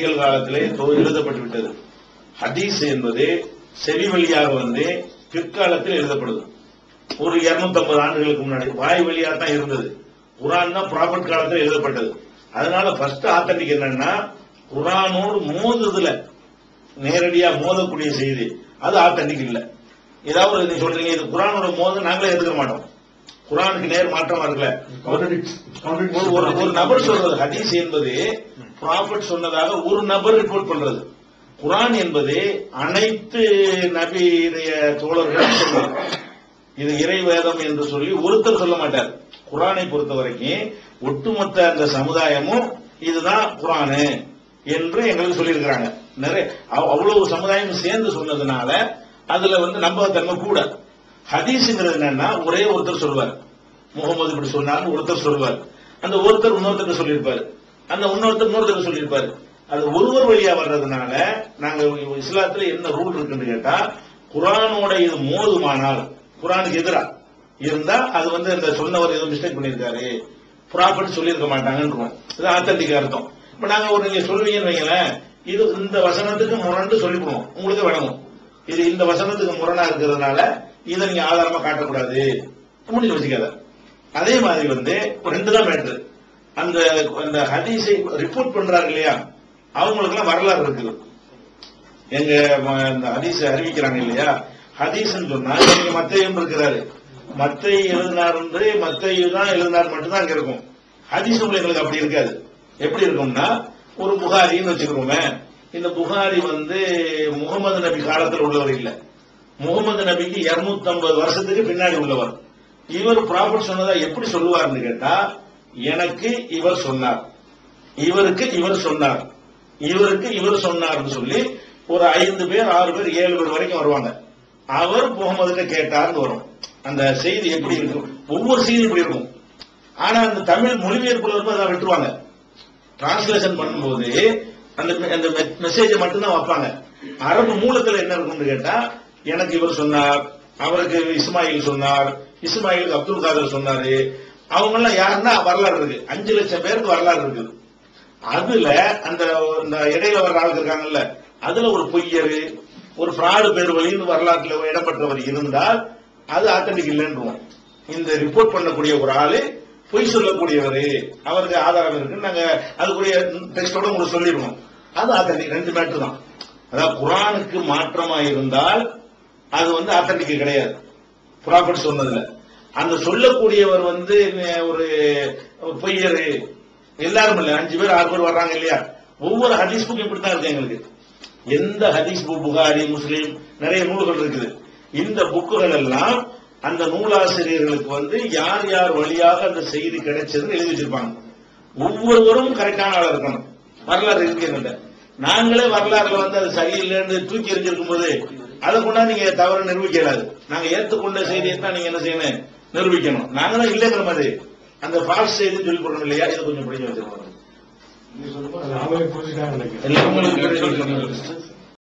நிகழ்காலத்திலே எழுதப்பட்டு விட்டது. ஹதீஸ் என்பது செவி வழியாக வந்து பிற்காலத்தில் எழுதப்படுது. ஒரு 250 ஆண்டுகளுக்கு முன்னாடி வாய் வழியாக தான் இருந்தது. குர்ஆன் தான் ப்ராஃபட் காலத்தில் எழுதப்பட்டது. அதனால ஃபர்ஸ்ட் ஆத்தன்டிக் என்னன்னா குர்ஆனோடு மோதுதுல நேரடியா மோதக்கூடிய செய்தி அது ஆத்தன்டிக் இல்ல. ஏதாவது நீங்க சொல்றீங்க இது குர்ஆனோட மோத நாங்களே எடுத்துக்க மாட்டோம். குர்ஆனுக்கு நேர் மாற்றமா இருக்குல்ல. ஒரு நபர் சொல்றது ஹதீஸ் என்பது ப்ராஃபட் சொன்னதாக ஒரு நபர் ரிப்போர்ட் பண்றது. குர்ஆன் என்பது அனைத்து நபியுடைய தோழர்களும் சொல்றது. இது இறை வேதம் என்று சொல்லி ஒருத்தர் சொல்ல மாட்டார். குர்ஆனை பொறுத்த வரைக்கும் ஒட்டுமொத்த அந்த சமுதாயமும் இதுதான் குர்ஆனு என்று எங்களுக்கு சொல்லியிருக்கிறாங்க. நிறைய அவ்வளவு சமுதாயம் சேர்ந்து சொன்னதுனால அதுல வந்து நம்பகத்தன்மை கூட. ஹதீஸ்ங்கிறது என்னன்னா ஒரே ஒருத்தர் சொல்வார். முகமது இப்படி சொன்னார்னு ஒருத்தர் சொல்வார். அந்த ஒருத்தர் இன்னொருத்தருக்கு சொல்லியிருப்பாரு. அந்த இன்னொருத்தருக்கு சொல்லியிருப்பாரு. அது ஒருவர் வழியா வர்றதுனால நாங்க இஸ்லாத்துல என்ன ரூல் இருக்குன்னு கேட்டா குர்ஆனோட இது மோதுமானால் குர்ஆனுக்கு எதிரா இருந்தா அது வந்து அந்த சொன்னவர் ஏதோ மிஸ்டேக் பண்ணிருக்காரு ப்ராஃபட் சொல்லியிருக்க மாட்டாங்கன்னு இது ஆத்தன்டிக் அர்த்தம். இப்ப நாங்க ஒரு நீங்க சொல்லுவீங்கன்னு வைங்களேன் இது இந்த வசனத்துக்கு முரண்டு சொல்லிவிடுவோம். உங்களுக்கு விளங்கும் இது இந்த வசனத்துக்கு முரணா இருக்கிறதுனால இதை நீங்க ஆதாரமா காட்டக்கூடாது முடிஞ்சு வச்சுக்காத. அதே மாதிரி வந்து ரெண்டு தான் மேட்ரு. அந்த ஹதீஸை ரிப்போர்ட் பண்றாங்க இல்லையா அவங்களுக்கு எல்லாம் வரலாறு இருக்குது. எங்க ஹதீஸ் அறிவிக்கிறாங்க இல்லையா ஹதீஸ் சொன்னா நீங்க மத்தையும் இருக்கிறாரு மத்தை எழுதினார் என்று மத்தையு தான் எழுதினார் மட்டும்தான் அங்க இருக்கும். ஹதீஸ் எங்களுக்கு அப்படி இருக்காது. எப்படி இருக்கும்னா ஒரு புகாரின்னு வச்சுக்கிறோமே. இந்த புகாரி வந்து முகமது நபி காலத்தில் உள்ளவர் இல்ல. முகமது நபிக்கு 250 வருஷத்துக்கு பின்னாடி உள்ளவர். இவர் ப்ராஃபட் சொன்னதா எப்படி சொல்லுவார்னு கேட்டா எனக்கு இவர் சொன்னார் இவருக்கு இவர் சொன்னார் இவருக்கு இவர் சொன்னார்னு சொல்லி ஒரு 5 பேர் 6 பேர் 7 பேர் வரைக்கும் வருவாங்க. அவர் முகமது கேட்டார்னு வரும். அந்த செய்தி எப்படி இருக்கும் ஒவ்வொரு செய்தி எப்படி இருக்கும். ஆனா அந்த தமிழ் மொழிபெயர்ப்புல இருக்கும் அதை விட்டுருவாங்க. டிரான்ஸ்லேஷன் பண்ணும்போது அந்த மெசேஜை மட்டும்தான் வைப்பாங்க. அரபு மூலத்துல என்ன இருக்கும்னு கேட்டா எனக்கு இவர் சொன்னார் அவருக்கு இஸ்மாயில் சொன்னார் இஸ்மாயிலுக்கு அப்துல் காதர் சொன்னாரு. அவங்க எல்லாம் யாருன்னா வரலாறு இருக்கு. 5 லட்சம் பேருக்கு வரலாறு இருக்குது. அதுல அந்த இடையில வர்ற ஆளுக்கு இருக்காங்கல்ல அதுல ஒரு பொய்யரு ஒரு பிராடு பேர் வழின்னு வரலாற்றுல இடம்பெற்றவர் இருந்தால் அது ஆத்தன்டிக் இல்லைன்றோம். இந்த ரிப்போர்ட் பண்ணக்கூடிய ஒரு ஆளு பொய் சொல்லக்கூடியவர் அவருக்கு ஆதாரம் இருக்கு நாங்க அதுக்குரிய டெக்ஸ்டோட உங்களுக்கு சொல்லிடுவோம். அது ஆத்தன்டிக். 2 மேட்டர் தான். அதாவது குர்ஆனுக்கு மாற்றமா இருந்தால் அது வந்து ஆத்தன்டிக் கிடையாது. ப்ராஃபட் சொன்னதுல அந்த சொல்லக்கூடியவர் வந்து ஒரு பொய்யரு எல்லாரும் இல்ல 5 பேர் 6 பேர் வர்றாங்க இல்லையா. ஒவ்வொரு ஹதீஸ் புக்கும் இப்படித்தான் இருக்கு. எங்களுக்கு எந்த ஹதீஸ் புக் புகாரி முஸ்லீம் நிறைய நூல்கள் இருக்குது. இந்த புக்குகள் எல்லாம் அந்த நூலாசிரியர்களுக்கு வந்து யார் யார் வழியாக அந்த செய்தி கிடைச்சதுன்னு எழுதி வச்சிருப்பாங்க. ஒவ்வொருவரும் கரெக்டான ஆளா இருக்கணும். வரலாறு இருக்கு. நாங்களே வரலாறுல வந்து அது சரியில்லைன்னு தூக்கி எறிஞ்சிருக்கும் போது அதை கொண்டா நீங்க தவறு நிரூபிக்கலாது. நாங்க ஏற்றுக்கொண்ட செய்தியை தான் நீங்க என்ன செய்யணும் நிரூபிக்கணும். நாங்க தான் இல்லைங்கிற மாதிரி அந்த ஃபால்ஸ் செய்தி சொல்லி போடணும் இல்லையா. இதை கொஞ்சம் படிக்க வச்சிருக்கோம்.